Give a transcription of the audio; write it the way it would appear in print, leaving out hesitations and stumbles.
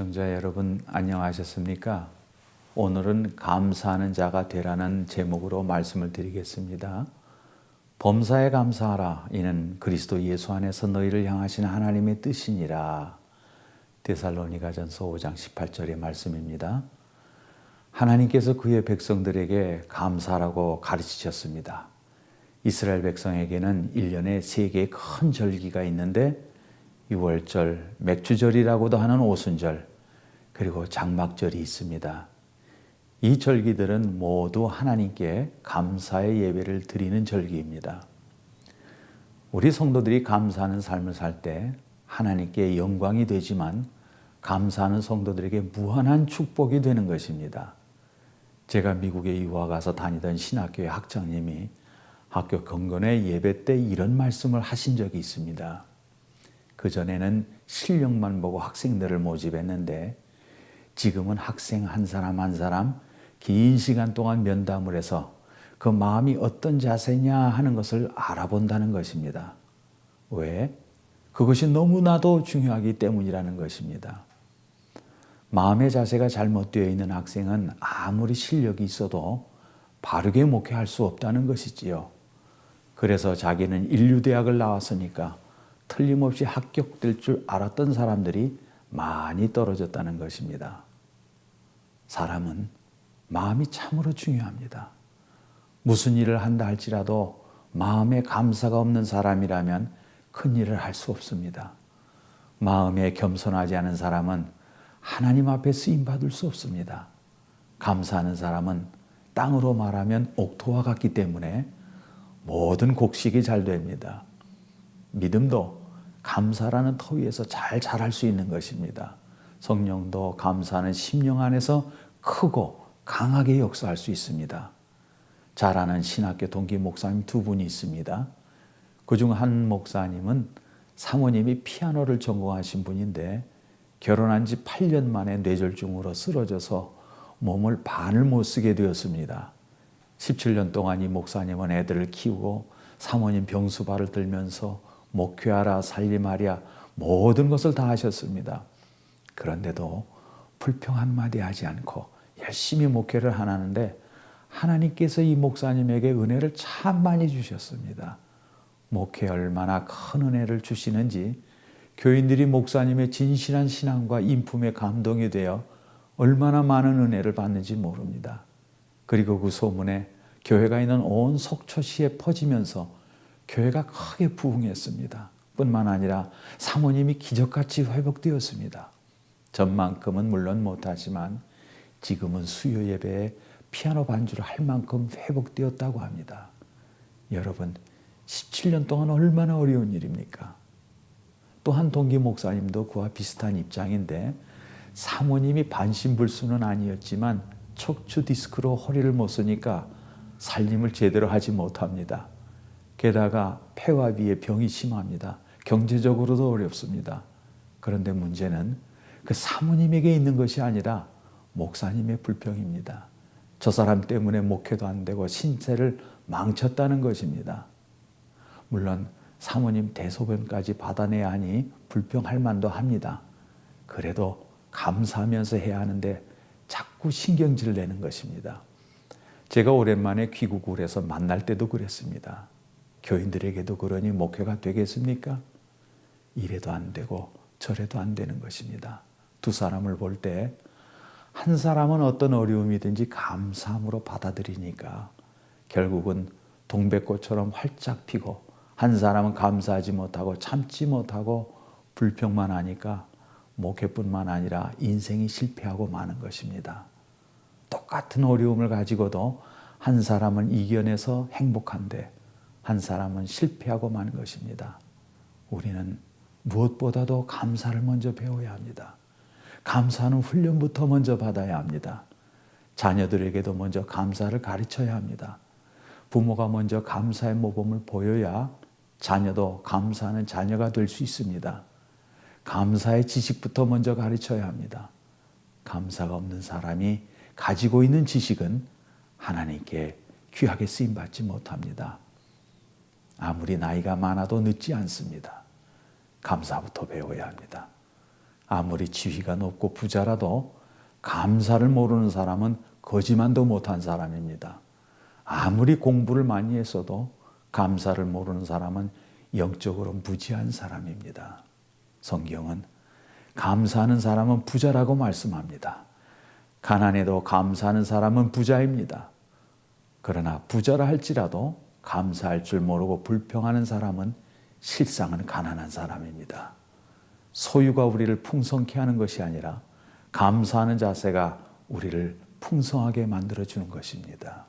애청자 여러분 안녕하셨습니까? 오늘은 감사하는 자가 되라는 제목으로 말씀을 드리겠습니다. 범사에 감사하라. 이는 그리스도 예수 안에서 너희를 향하신 하나님의 뜻이니라. 데살로니가전서 5장 18절의 말씀입니다. 하나님께서 그의 백성들에게 감사하라고 가르치셨습니다. 이스라엘 백성에게는 1년에 3개의 큰 절기가 있는데 유월절, 맥주절이라고도 하는 오순절, 그리고 장막절이 있습니다. 이 절기들은 모두 하나님께 감사의 예배를 드리는 절기입니다. 우리 성도들이 감사하는 삶을 살 때 하나님께 영광이 되지만 감사하는 성도들에게 무한한 축복이 되는 것입니다. 제가 미국에 유학 가서 다니던 신학교의 학장님이 학교 건건의 예배 때 이런 말씀을 하신 적이 있습니다. 그전에는 실력만 보고 학생들을 모집했는데 지금은 학생 한 사람 한 사람 긴 시간 동안 면담을 해서 그 마음이 어떤 자세냐 하는 것을 알아본다는 것입니다. 왜? 그것이 너무나도 중요하기 때문이라는 것입니다. 마음의 자세가 잘못되어 있는 학생은 아무리 실력이 있어도 바르게 목회할 수 없다는 것이지요. 그래서 자기는 인류대학을 나왔으니까 틀림없이 합격될 줄 알았던 사람들이 많이 떨어졌다는 것입니다. 사람은 마음이 참으로 중요합니다. 무슨 일을 한다 할지라도 마음에 감사가 없는 사람이라면 큰 일을 할 수 없습니다. 마음에 겸손하지 않은 사람은 하나님 앞에 쓰임받을 수 없습니다. 감사하는 사람은 땅으로 말하면 옥토와 같기 때문에 모든 곡식이 잘 됩니다. 믿음도 감사라는 터 위에서 잘 자랄 수 있는 것입니다. 성령도 감사하는 심령 안에서 크고 강하게 역사할 수 있습니다. 잘 아는 신학교 동기 목사님 2분이 있습니다. 그중 한 목사님은 사모님이 피아노를 전공하신 분인데 결혼한 지 8년 만에 뇌졸중으로 쓰러져서 몸을 반을 못 쓰게 되었습니다. 17년 동안 이 목사님은 애들을 키우고 사모님 병수발을 들면서 목회하라 살림하랴 모든 것을 다 하셨습니다. 그런데도 불평 한마디 하지 않고 열심히 목회를 하는데 하나님께서 이 목사님에게 은혜를 참 많이 주셨습니다. 목회에 얼마나 큰 은혜를 주시는지 교인들이 목사님의 진실한 신앙과 인품에 감동이 되어 얼마나 많은 은혜를 받는지 모릅니다. 그리고 그 소문에 교회가 있는 온 속초시에 퍼지면서 교회가 크게 부흥했습니다. 뿐만 아니라 사모님이 기적같이 회복되었습니다. 전만큼은 물론 못하지만 지금은 수요 예배에 피아노 반주를 할 만큼 회복되었다고 합니다. 여러분, 17년 동안 얼마나 어려운 일입니까? 또 한 동기 목사님도 그와 비슷한 입장인데 사모님이 반신불수는 아니었지만 척추 디스크로 허리를 못 쓰니까 살림을 제대로 하지 못합니다. 게다가 폐와 위에 병이 심합니다. 경제적으로도 어렵습니다. 그런데 문제는 그 사모님에게 있는 것이 아니라 목사님의 불평입니다. 저 사람 때문에 목회도 안 되고 신세를 망쳤다는 것입니다. 물론 사모님 대소변까지 받아내야 하니 불평할 만도 합니다. 그래도 감사하면서 해야 하는데 자꾸 신경질 내는 것입니다. 제가 오랜만에 귀국을 해서 만날 때도 그랬습니다. 교인들에게도 그러니 목회가 되겠습니까? 이래도 안 되고 저래도 안 되는 것입니다. 두 사람을 볼 때 한 사람은 어떤 어려움이든지 감사함으로 받아들이니까 결국은 동백꽃처럼 활짝 피고 한 사람은 감사하지 못하고 참지 못하고 불평만 하니까 목회뿐만 아니라 인생이 실패하고 마는 것입니다. 똑같은 어려움을 가지고도 한 사람은 이겨내서 행복한데 한 사람은 실패하고 마는 것입니다. 우리는 무엇보다도 감사를 먼저 배워야 합니다. 감사하는 훈련부터 먼저 받아야 합니다. 자녀들에게도 먼저 감사를 가르쳐야 합니다. 부모가 먼저 감사의 모범을 보여야 자녀도 감사하는 자녀가 될 수 있습니다. 감사의 지식부터 먼저 가르쳐야 합니다. 감사가 없는 사람이 가지고 있는 지식은 하나님께 귀하게 쓰임받지 못합니다. 아무리 나이가 많아도 늦지 않습니다. 감사부터 배워야 합니다. 아무리 지위가 높고 부자라도 감사를 모르는 사람은 거지만도 못한 사람입니다. 아무리 공부를 많이 했어도 감사를 모르는 사람은 영적으로 무지한 사람입니다. 성경은 감사하는 사람은 부자라고 말씀합니다. 가난해도 감사하는 사람은 부자입니다. 그러나 부자라 할지라도 감사할 줄 모르고 불평하는 사람은 실상은 가난한 사람입니다. 소유가 우리를 풍성케 하는 것이 아니라 감사하는 자세가 우리를 풍성하게 만들어주는 것입니다.